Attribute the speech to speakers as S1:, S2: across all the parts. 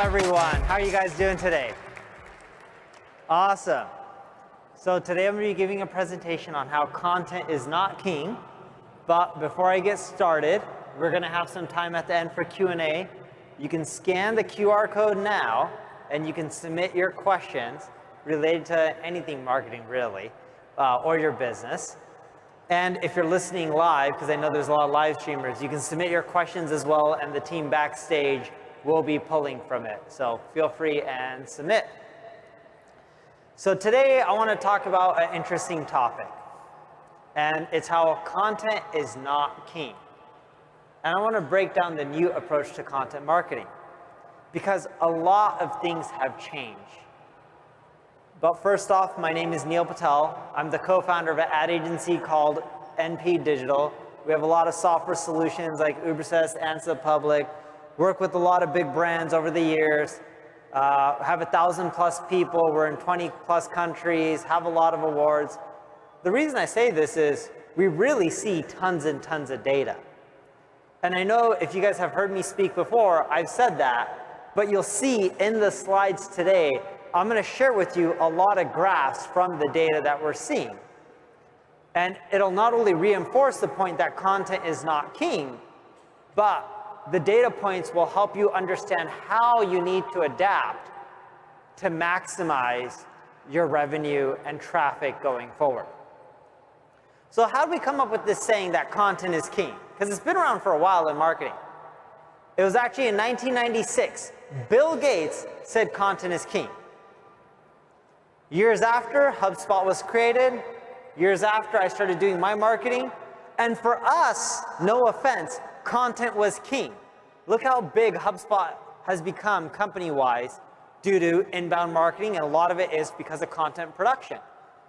S1: everyone. How are you guys doing today? Awesome. So today I'm going to be giving a presentation on how content is not king. But before I get started, we're going to have some time at the end for Q&A. You can scan the QR code now, and you can submit your questions related to anything marketing, really, or your business. And if you're listening live, because I know there's a lot of live streamers, you can submit your questions as well, and the team backstage will be pulling from it. So feel free and submit. So today I want to talk about an interesting topic, and it's how content is not king. And I want to break down the new approach to content marketing, because a lot of things have changed. But first off, my name is Neil Patel. I'm the co-founder of an ad agency called NP Digital. We have a lot of software solutions like Ubersuggest, Answer the Public, work with a lot of big brands over the years, have 1,000+ people, we're in 20+ countries, have a lot of awards. The reason I say this is we really see tons and tons of data. And I know if you guys have heard me speak before, I've said that, but you'll see in the slides today, I'm going to share with you a lot of graphs from the data that we're seeing. And it'll not only reinforce the point that content is not king, but the data points will help you understand how you need to adapt to maximize your revenue and traffic going forward. So how do we come up with this saying that content is king? Because it's been around for a while in marketing. It was actually in 1996, Bill Gates said content is king. Years after, HubSpot was created. Years after, I started doing my marketing. And for us, no offense, content was king. Look how big HubSpot has become company-wise due to inbound marketing, and a lot of it is because of content production.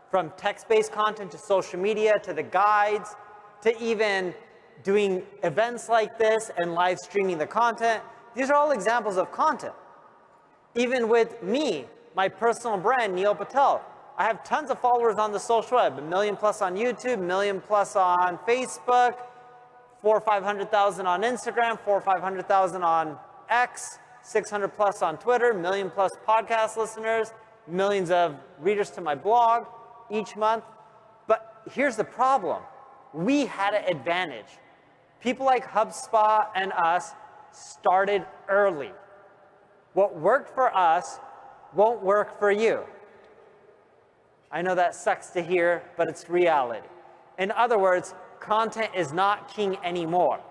S1: From text-based content to social media to the guides to even doing events like this and live streaming the content. These are all examples of content. Even with me, my personal brand, Neil Patel, I have tons of followers on the social web, 1 million+ on YouTube, 1 million+ on Facebook, 400,000 or 500,000 on Instagram, 400,000 or 500,000 on X, 600+ on Twitter, 1 million+ podcast listeners, millions of readers to my blog each month. But here's the problem. We had an advantage. People like HubSpot and us started early. What worked for us won't work for you. I know that sucks to hear, but it's reality. In other words, content is not king anymore.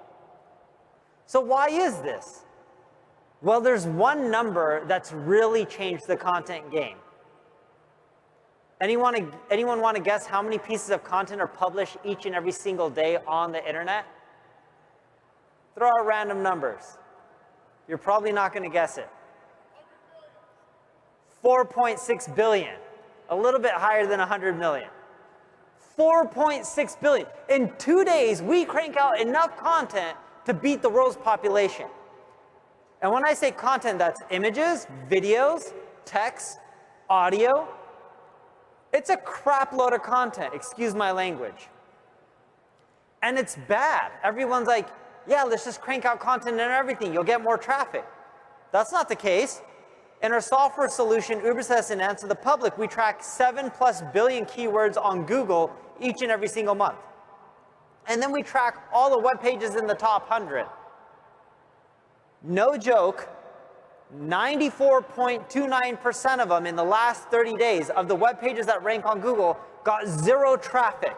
S1: So why is this? Well, there's one number that's really changed the content game. Anyone want to guess how many pieces of content are published each and every single day on the internet? Throw out random numbers. You're probably not going to guess it. 4.6 billion. A little bit higher than 100 million. 4.6 billion. In 2 days, we crank out enough content to beat the world's population. And when I say content, that's images, videos, text, audio. It's a crap load of content, excuse my language. And it's bad. Everyone's like, yeah, let's just crank out content and everything. You'll get more traffic. That's not the case. In our software solution, Ubersuggest and Answer the Public, we track 7+ billion keywords on Google each and every single month. And then we track all the web pages in the top 100. No joke, 94.29% of them in the last 30 days of the web pages that rank on Google got 0 traffic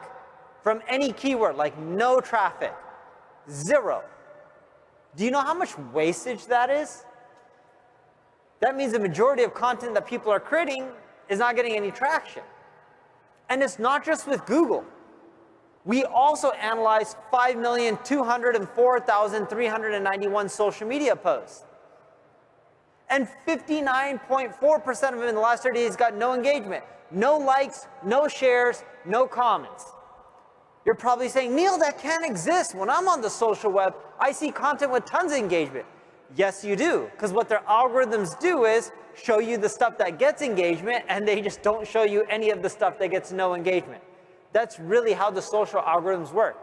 S1: from any keyword, like no traffic. 0. Do you know how much wastage that is? That means the majority of content that people are creating is not getting any traction. And it's not just with Google. We also analyzed 5,204,391 social media posts. And 59.4% of them in the last 30 days got no engagement. No likes, no shares, no comments. You're probably saying, Neil, that can't exist. When I'm on the social web, I see content with tons of engagement. Yes, you do, because what their algorithms do is show you the stuff that gets engagement, and they just don't show you any of the stuff that gets no engagement. That's really how the social algorithms work.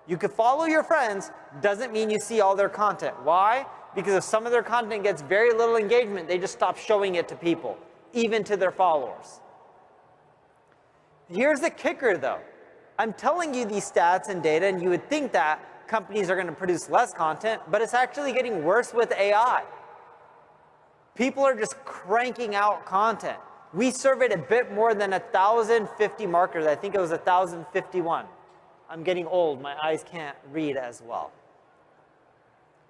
S1: You could follow your friends, doesn't mean you see all their content. Why? because if some of their content gets very little engagement, they just stop showing it to people, even to their followers. Here's the kicker, though. I'm telling you these stats and data, and you would think that companies are going to produce less content, but it's actually getting worse with AI. People are just cranking out content. We surveyed a bit more than 1,050 marketers. I think it was 1,051. I'm getting old. My eyes can't read as well.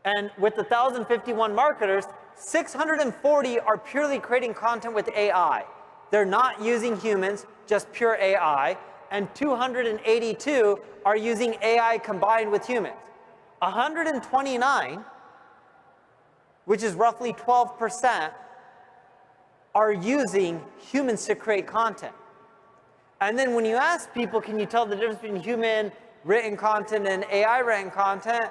S1: And with 1,051 marketers, 640 are purely creating content with AI. They're not using humans, just pure AI. And 282 are using AI combined with humans. 129, which is roughly 12%, are using humans to create content. And then when you ask people, can you tell the difference between human written content and AI written content?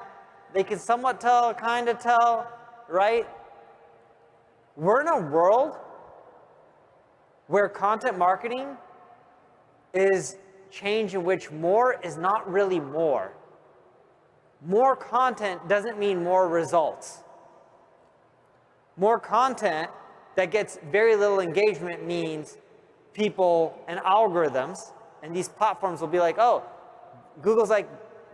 S1: They can somewhat tell, kind of tell, right? We're in a world where content marketing is change in which more is not really more. More content doesn't mean more results. More content that gets very little engagement means people and algorithms, and these platforms will be like, oh, Google's like,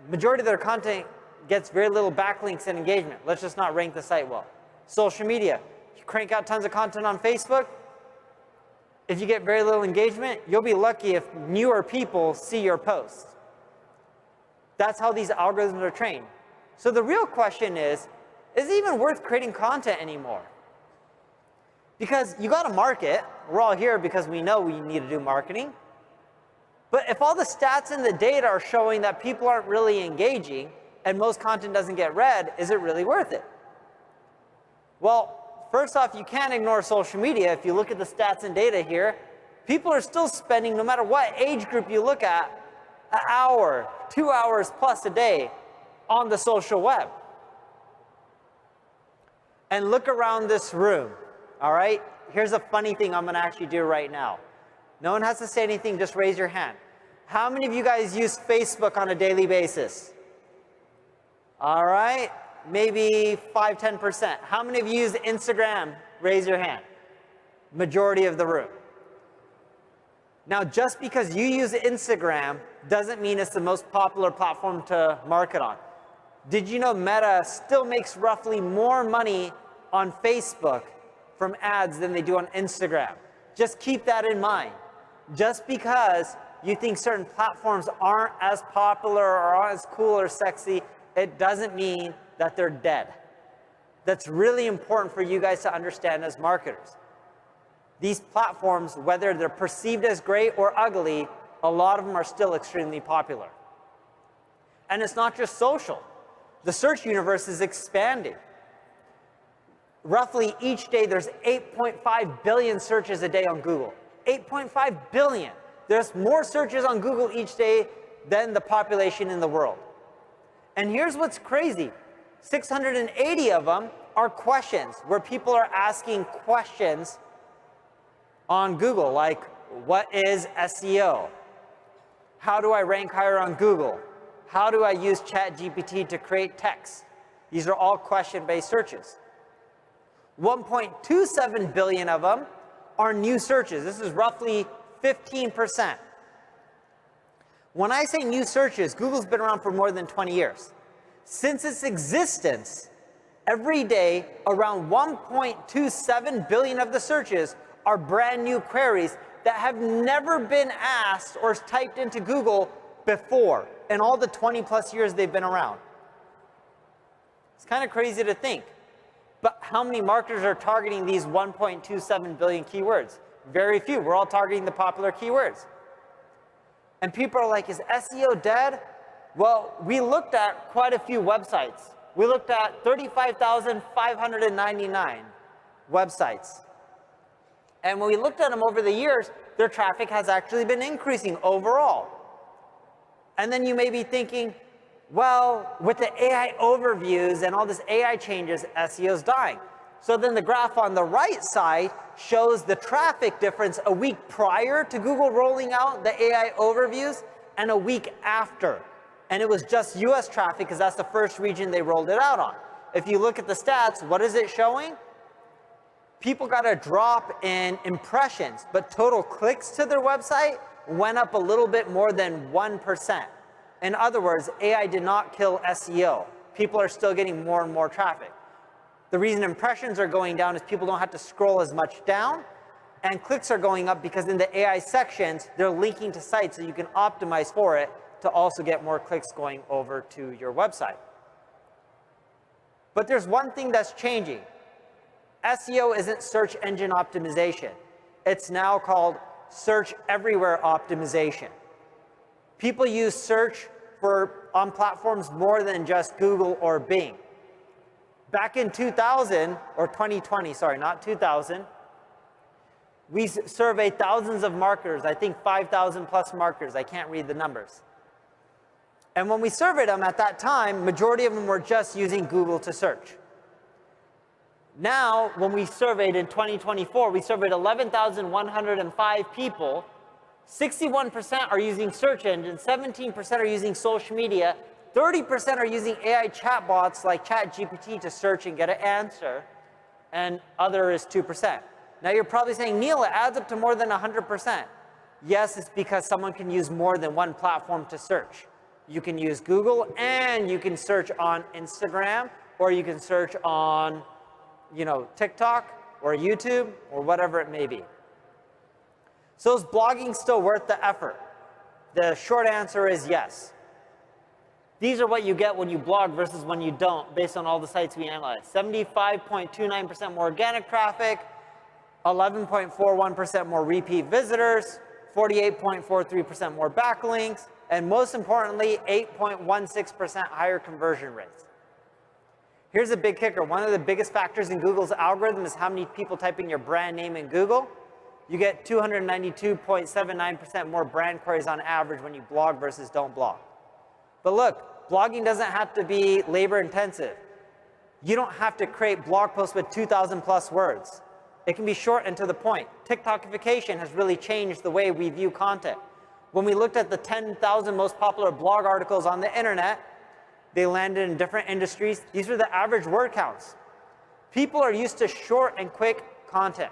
S1: majority of their content gets very little backlinks and engagement. Let's just not rank the site well. Social media, you crank out tons of content on Facebook. If you get very little engagement, you'll be lucky if newer people see your post. That's how these algorithms are trained. So the real question is it even worth creating content anymore? Because you got to market. We're all here because we know we need to do marketing. But if all the stats and the data are showing that people aren't really engaging and most content doesn't get read, is it really worth it? Well, first off, you can't ignore social media. If you look at the stats and data here, people are still spending, no matter what age group you look at, an hour, 2 hours plus a day on the social web. And look around this room, all right? Here's a funny thing I'm going to actually do right now. No one has to say anything, just raise your hand. How many of you guys use Facebook on a daily basis? All right, maybe 5–10%. How many of you use Instagram? Raise your hand. Majority of the room. Now, just because you use Instagram doesn't mean it's the most popular platform to market on. Did you know Meta still makes roughly more money on Facebook from ads than they do on Instagram? Just keep that in mind. Just because you think certain platforms aren't as popular or aren't as cool or sexy, it doesn't mean that they're dead. That's really important for you guys to understand as marketers. These platforms, whether they're perceived as great or ugly, a lot of them are still extremely popular. And it's not just social. The search universe is expanding. Roughly each day, there's 8.5 billion searches a day on Google. 8.5 billion. There's more searches on Google each day than the population in the world. And here's what's crazy. 680 of them are questions, where people are asking questions on Google, like, what is SEO? How do I rank higher on Google? How do I use ChatGPT to create text? These are all question-based searches. 1.27 billion of them are new searches. This is roughly 15%. When I say new searches, Google's been around for more than 20 years. Since its existence, every day, around 1.27 billion of the searches are brand new queries that have never been asked or typed into Google before in all the 20 plus years they've been around. It's kind of crazy to think. But how many marketers are targeting these 1.27 billion keywords? Very few. We're all targeting the popular keywords. And people are like, is SEO dead? Well, we looked at quite a few websites. We looked at 35,599 websites. And when we looked at them over the years, their traffic has actually been increasing overall. And then you may be thinking, well, with the AI overviews and all this AI changes, SEO's dying. So then the graph on the right side shows the traffic difference a week prior to Google rolling out the AI overviews and a week after. And it was just US traffic because that's the first region they rolled it out on. if you look at the stats, what is it showing? People got a drop in impressions, but total clicks to their website went up a little bit more than 1%. In other words, AI did not kill SEO. People are still getting more and more traffic. The reason impressions are going down is people don't have to scroll as much down, and clicks are going up because in the AI sections, they're linking to sites so you can optimize for it to also get more clicks going over to your website. But there's one thing that's changing. SEO isn't search engine optimization. It's now called search everywhere optimization. People use search on platforms more than just Google or Bing. Back in 2000, or 2020, sorry, not 2000, we surveyed thousands of marketers, I think 5,000 plus marketers, I can't read the numbers. And when we surveyed them at that time, majority of them were just using Google to search. Now, when we surveyed in 2024, we surveyed 11,105 people. 61% are using search engines, 17% are using social media, 30% are using AI chatbots like ChatGPT to search and get an answer, and other is 2%. Now you're probably saying, Neil, it adds up to more than 100%. Yes, it's because someone can use more than one platform to search. You can use Google, and you can search on Instagram, or you can search on TikTok or YouTube or whatever it may be. So is blogging still worth the effort? The short answer is yes. These are what you get when you blog versus when you don't, based on all the sites we analyzed. 75.29% more organic traffic, 11.41% more repeat visitors, 48.43% more backlinks, and most importantly, 8.16% higher conversion rates. Here's a big kicker. One of the biggest factors in Google's algorithm is how many people type in your brand name in Google. You get 292.79% more brand queries on average when you blog versus don't blog. But look, blogging doesn't have to be labor intensive. You don't have to create blog posts with 2,000 plus words. It can be short and to the point. TikTokification has really changed the way we view content. When we looked at the 10,000 most popular blog articles on the internet, they landed in different industries. These are the average word counts. People are used to short and quick content.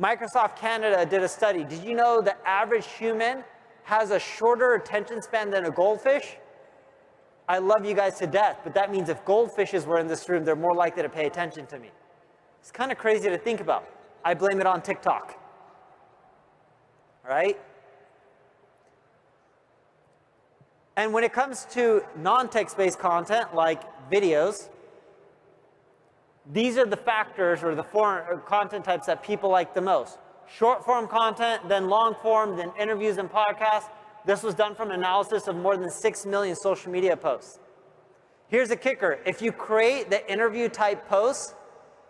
S1: Microsoft Canada did a study. Did you know the average human has a shorter attention span than a goldfish? I love you guys to death, but that means if goldfishes were in this room, they're more likely to pay attention to me. It's kind of crazy to think about. I blame it on TikTok. Right? And when it comes to non-text-based content like videos, these are the factors or the content types that people like the most. Short-form content, then long-form, then interviews and podcasts. This was done from an analysis of more than 6 million social media posts. Here's a kicker. If you create the interview-type posts,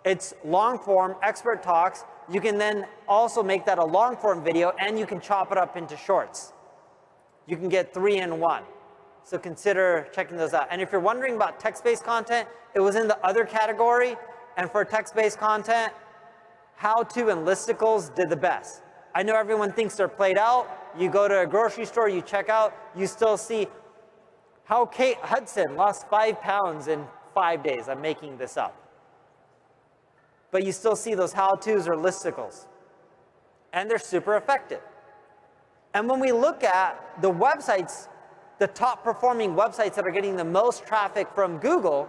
S1: it's long-form, expert talks. You can then also make that a long-form video, and you can chop it up into shorts. You can get 3 in 1. So consider checking those out. And if you're wondering about text-based content, it was in the other category. And for text-based content, how-to and listicles did the best. I know everyone thinks they're played out. You go to a grocery store, you check out, you still see how Kate Hudson lost 5 pounds in 5 days. I'm making this up. But you still see those how-tos or listicles. And they're super effective. And when we look at the websites, the top performing websites that are getting the most traffic from Google,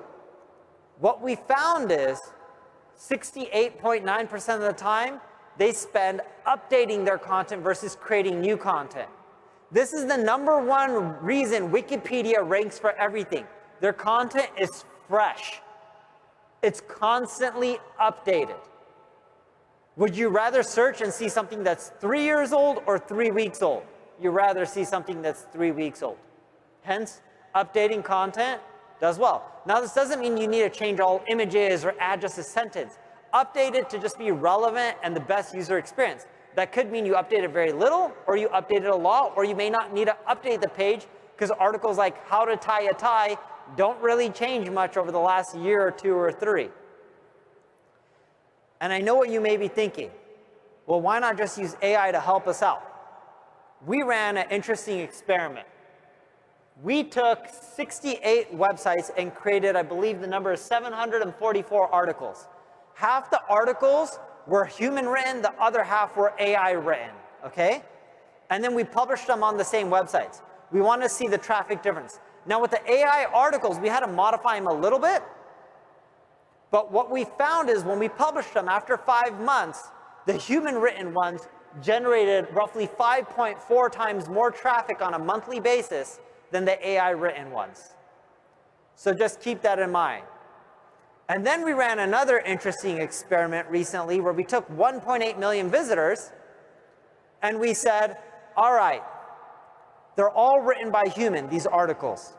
S1: what we found is 68.9% of the time, they spend updating their content versus creating new content. This is the #1 reason Wikipedia ranks for everything. Their content is fresh. It's constantly updated. Would you rather search and see something that's 3 years old or 3 weeks old? You'd rather see something that's 3 weeks old. Hence, updating content does well. Now, this doesn't mean you need to change all images or add just a sentence. Update it to just be relevant and the best user experience. That could mean you update it very little, or you update it a lot, or you may not need to update the page because articles like how to tie a tie don't really change much over the last year or 2 or 3. And I know what you may be thinking. Well, why not just use AI to help us out? We ran an interesting experiment. We took 68 websites and created, I believe the number is 744 articles. Half the articles were human written, the other half were AI written, okay? And then we published them on the same websites. We want to see the traffic difference. Now with the AI articles, we had to modify them a little bit, but what we found is when we published them after 5 months, the human written ones generated roughly 5.4 times more traffic on a monthly basis than the AI written ones. So just keep that in mind. And then we ran another interesting experiment recently where we took 1.8 million visitors and we said, all right, they're all written by human, these articles.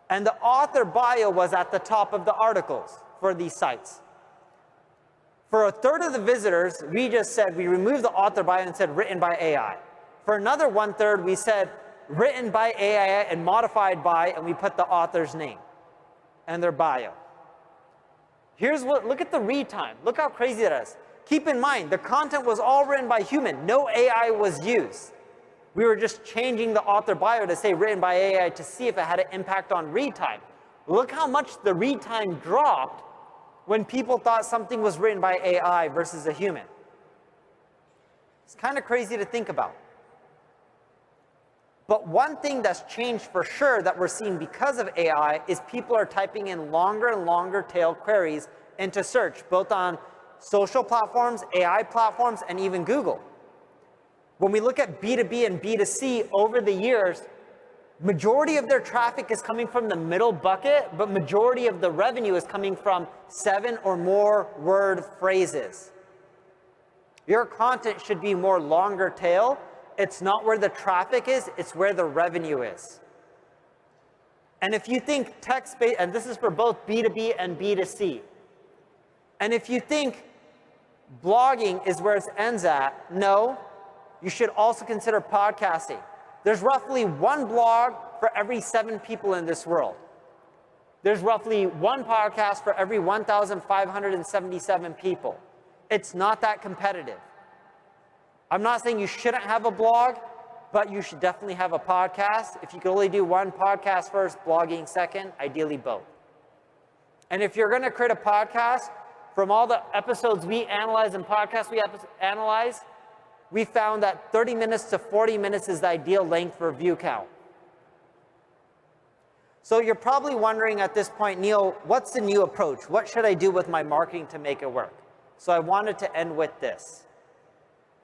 S1: And the author bio was at the top of the articles for these sites. For a third of the visitors, we just said, we removed the author bio and said written by AI. For another 1/3, we said written by AI and modified by, and we put the author's name and their bio. Here's what, look at the read time. Look how crazy that is. Keep in mind, the content was all written by human. No AI was used. We were just changing the author bio to say written by AI to see if it had an impact on read time. Look how much the read time dropped when people thought something was written by AI versus a human. It's kind of crazy to think about. But one thing that's changed for sure that we're seeing because of AI is people are typing in longer and longer tail queries into search, both on social platforms, AI platforms, and even Google. When we look at B2B and B2C over the years, majority of their traffic is coming from the middle bucket, but majority of the revenue is coming from 7 or more word phrases. Your content should be more longer tail. It's not where the traffic is, it's where the revenue is. And if you think text-based, and this is for both B2B and B2C, and if you think blogging is where it ends at, no, you should also consider podcasting. There's roughly 1 blog for every 7 people in this world. There's roughly 1 podcast for every 1,577 people. It's not that competitive. I'm not saying you shouldn't have a blog, but you should definitely have a podcast. If you could only do 1 podcast first, blogging second, ideally both. And if you're going to create a podcast, from all the episodes we analyze and podcasts we analyze, we found that 30 minutes to 40 minutes is the ideal length for view count. So you're probably wondering at this point, Neil, what's the new approach? What should I do with my marketing to make it work? So I wanted to end with this.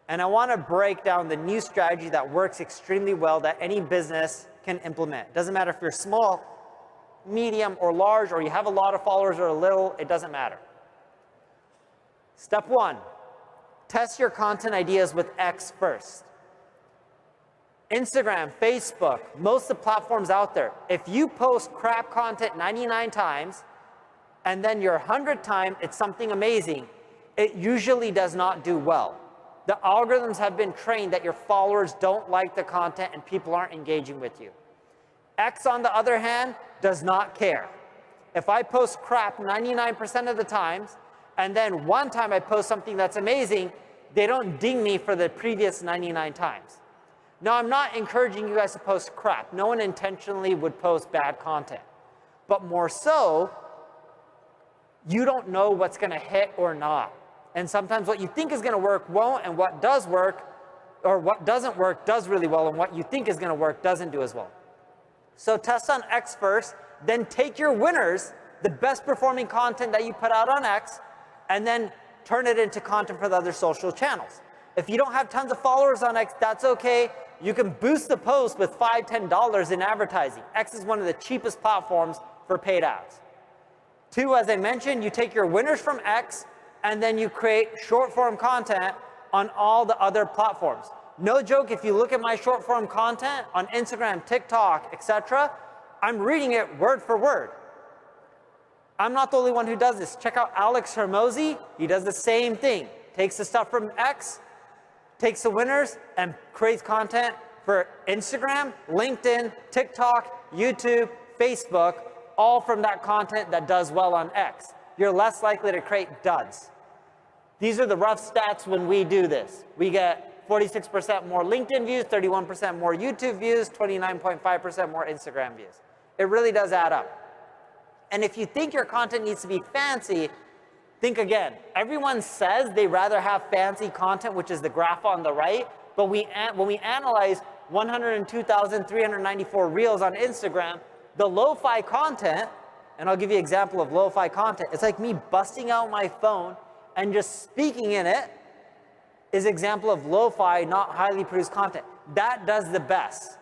S1: And I want to break down the new strategy that works extremely well that any business can implement. Doesn't matter if you're small, medium, or large, or you have a lot of followers or a little, it doesn't matter. Step 1, test your content ideas with X first. Instagram, Facebook, most of the platforms out there, if you post crap content 99 times, and then your 100th time it's something amazing, it usually does not do well. The algorithms have been trained that your followers don't like the content and people aren't engaging with you. X, on the other hand, does not care. If I post crap 99% of the times, and then one time I post something that's amazing, they don't ding me for the previous 99 times. Now, I'm not encouraging you guys to post crap. No one intentionally would post bad content. But more so, you don't know what's going to hit or not. And sometimes what you think is going to work won't, and what does work, or what doesn't work does really well, and what you think is going to work doesn't do as well. So test on X first, then take your winners, the best performing content that you put out on X, and then turn it into content for the other social channels. If you don't have tons of followers on X, that's okay. You can boost the post with $5, $10 in advertising. X is one of the cheapest platforms for paid ads. 2, as I mentioned, you take your winners from X, and then you create short form content on all the other platforms. No joke, if you look at my short form content on Instagram, TikTok, etc., I'm reading it word for word. I'm not the only one who does this. Check out Alex Hermosi. He does the same thing. Takes the stuff from X, takes the winners, and creates content for Instagram, LinkedIn, TikTok, YouTube, Facebook, all from that content that does well on X. You're less likely to create duds. These are the rough stats when we do this. We get 46% more LinkedIn views, 31% more YouTube views, 29.5% more Instagram views. It really does add up. And if you think your content needs to be fancy, think again. Everyone says they rather have fancy content, which is the graph on the right, but when we analyze 102,394 reels on Instagram, the lo-fi content, and I'll give you an example of lo-fi content, it's like me busting out my phone and just speaking in it is example of lo-fi, not highly produced content. That does the best.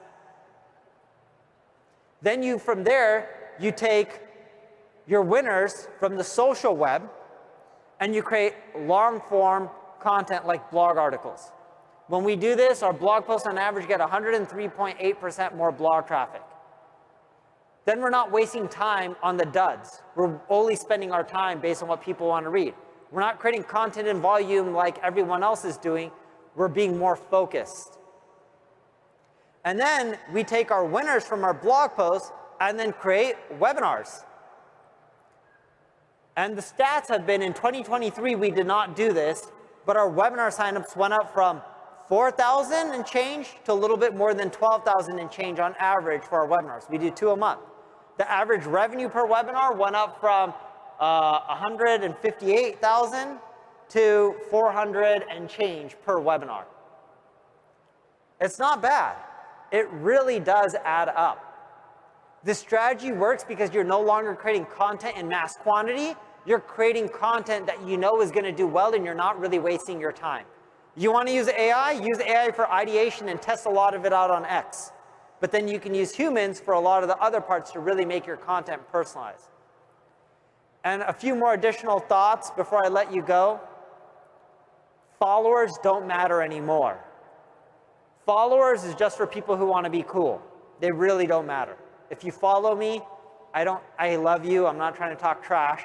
S1: Then from there, you take your winners from the social web and you create long-form content like blog articles. When we do this, our blog posts on average get 103.8% more blog traffic. Then we're not wasting time on the duds. We're only spending our time based on what people want to read. We're not creating content in volume like everyone else is doing. We're being more focused. And then we take our winners from our blog posts and then create webinars. And the stats have been in 2023, we did not do this, but our webinar signups went up from 4,000 and change to a little bit more than 12,000 and change on average for our webinars. We do 2 a month. The average revenue per webinar went up from 158,000 to 400 and change per webinar. It's not bad. It really does add up. This strategy works because you're no longer creating content in mass quantity. You're creating content that you know is going to do well and you're not really wasting your time. You want to use AI? Use AI for ideation and test a lot of it out on X. But then you can use humans for a lot of the other parts to really make your content personalized. And a few more additional thoughts before I let you go. Followers don't matter anymore. Followers is just for people who want to be cool. They really don't matter. If you follow me, I love you, I'm not trying to talk trash,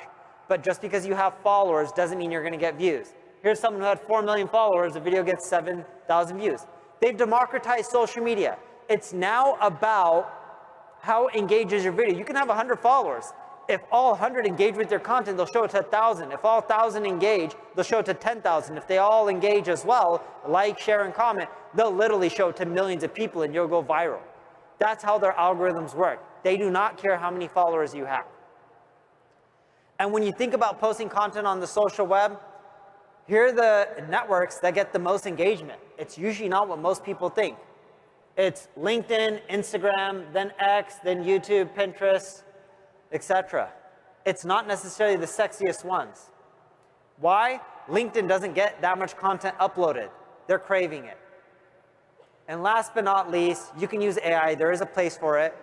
S1: but just because you have followers doesn't mean you're going to get views. Here's someone who had 4 million followers, the video gets 7,000 views. They've democratized social media. It's now about how engages your video. You can have 100 followers. If all 100 engage with your content, they'll show it to 1,000. If all 1,000 engage, they'll show it to 10,000. If they all engage as well, like, share, and comment, they'll literally show it to millions of people and you'll go viral. That's how their algorithms work. They do not care how many followers you have. And when you think about posting content on the social web, here are the networks that get the most engagement. It's usually not what most people think. It's LinkedIn, Instagram, then X, then YouTube, Pinterest, etc. It's not necessarily the sexiest ones. Why? LinkedIn doesn't get that much content uploaded. They're craving it. And last but not least, you can use AI. There is a place for it.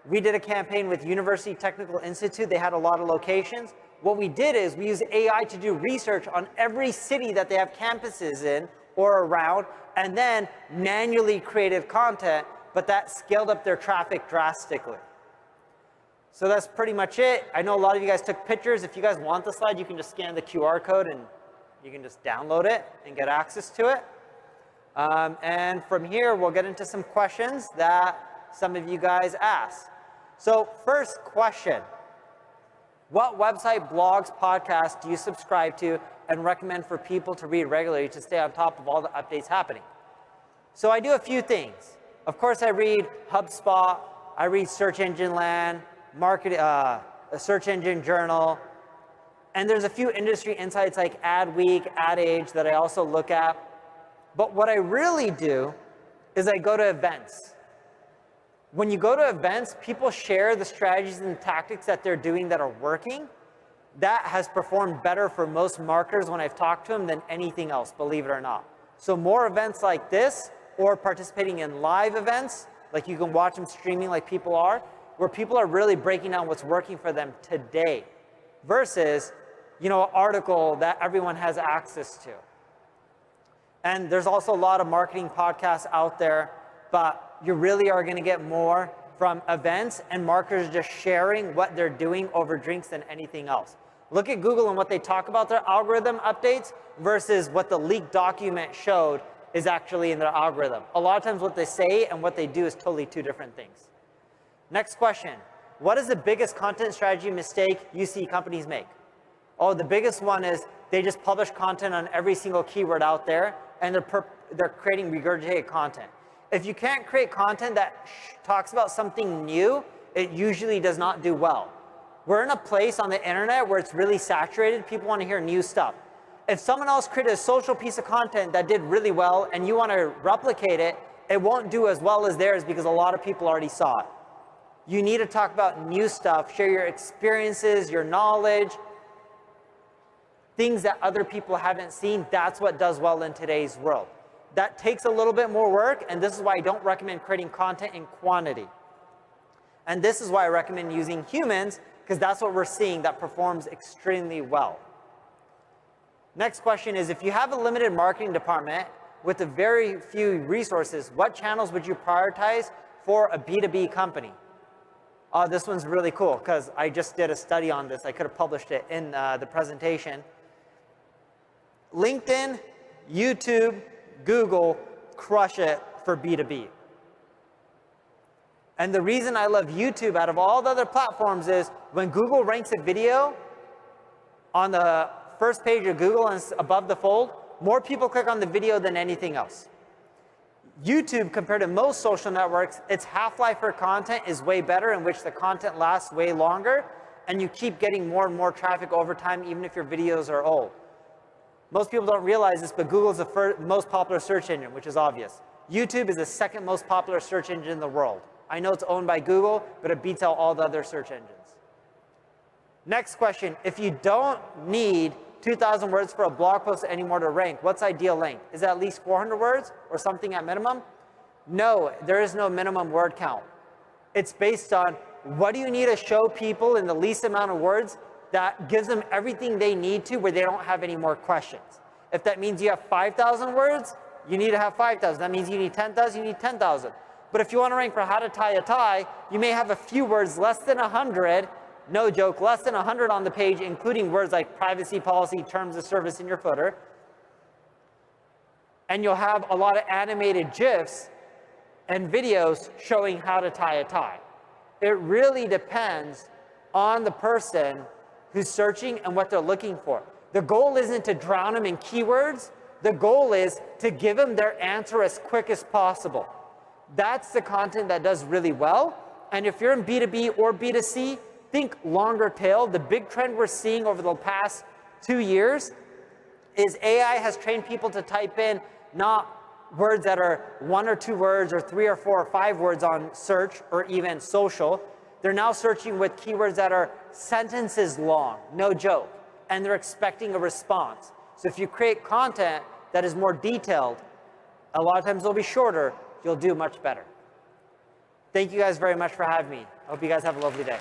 S1: We did a campaign with University Technical Institute. They had a lot of locations. What we did is we used AI to do research on every city that they have campuses in or around, and then manually created content, but that scaled up their traffic drastically. So that's pretty much it. I know a lot of you guys took pictures. If you guys want the slide, you can just scan the QR code and you can just download it and get access to it. And from here, we'll get into some questions that some of you guys asked. So first question, what website, blogs, podcasts do you subscribe to and recommend for people to read regularly to stay on top of all the updates happening? So I do a few things. Of course, I read HubSpot, I read Search Engine Land, Search Engine Journal, and there's a few industry insights like Adweek, Ad Age that I also look at. But what I really do is I go to events. When you go to events, people share the strategies and tactics that they're doing that are working. That has performed better for most marketers when I've talked to them than anything else, believe it or not. So more events like this, or participating in live events, like you can watch them streaming like people are, where people are really breaking down what's working for them today, versus, an article that everyone has access to. And there's also a lot of marketing podcasts out there, but you really are going to get more from events and marketers just sharing what they're doing over drinks than anything else. Look at Google and what they talk about their algorithm updates versus what the leaked document showed is actually in their algorithm. A lot of times what they say and what they do is totally two different things. Next question. What is the biggest content strategy mistake you see companies make? Oh, the biggest one is they just publish content on every single keyword out there, and they're creating regurgitated content. If you can't create content that talks about something new, it usually does not do well. We're in a place on the internet where it's really saturated. People want to hear new stuff. If someone else created a social piece of content that did really well and you want to replicate it, it won't do as well as theirs because a lot of people already saw it. You need to talk about new stuff, share your experiences, your knowledge, things that other people haven't seen. That's what does well in today's world. That takes a little bit more work, and this is why I don't recommend creating content in quantity. And this is why I recommend using humans, because that's what we're seeing that performs extremely well. Next question is, if you have a limited marketing department with a very few resources, what channels would you prioritize for a B2B company? This one's really cool, because I just did a study on this. I could have published it in the presentation. LinkedIn, YouTube, Google crush it for B2B. And the reason I love YouTube out of all the other platforms is when Google ranks a video on the first page of Google and above the fold, more people click on the video than anything else. YouTube, compared to most social networks, its half-life for content is way better, in which the content lasts way longer, and you keep getting more and more traffic over time, even if your videos are old. Most people don't realize this, but Google is the most popular search engine, which is obvious. YouTube is the second most popular search engine in the world. I know it's owned by Google, but it beats out all the other search engines. Next question, if you don't need 2,000 words for a blog post anymore to rank, what's ideal length? Is it at least 400 words or something at minimum? No, there is no minimum word count. It's based on what do you need to show people in the least amount of words that gives them everything they need to where they don't have any more questions. If that means you have 5,000 words, you need to have 5,000. That means you need 10,000, you need 10,000. But if you want to rank for how to tie a tie, you may have a few words less than 100, no joke, less than 100 on the page, including words like privacy policy, terms of service in your footer. And you'll have a lot of animated GIFs and videos showing how to tie a tie. It really depends on the person who's searching and what they're looking for. The goal isn't to drown them in keywords. The goal is to give them their answer as quick as possible. That's the content that does really well. And if you're in B2B or B2C, think longer tail. The big trend we're seeing over the past 2 years is AI has trained people to type in not words that are 1 or 2 words or 3 or 4 or 5 words on search or even social. They're now searching with keywords that are sentences long, no joke, and they're expecting a response. So if you create content that is more detailed, a lot of times it'll be shorter, you'll do much better. Thank you guys very much for having me. I hope you guys have a lovely day.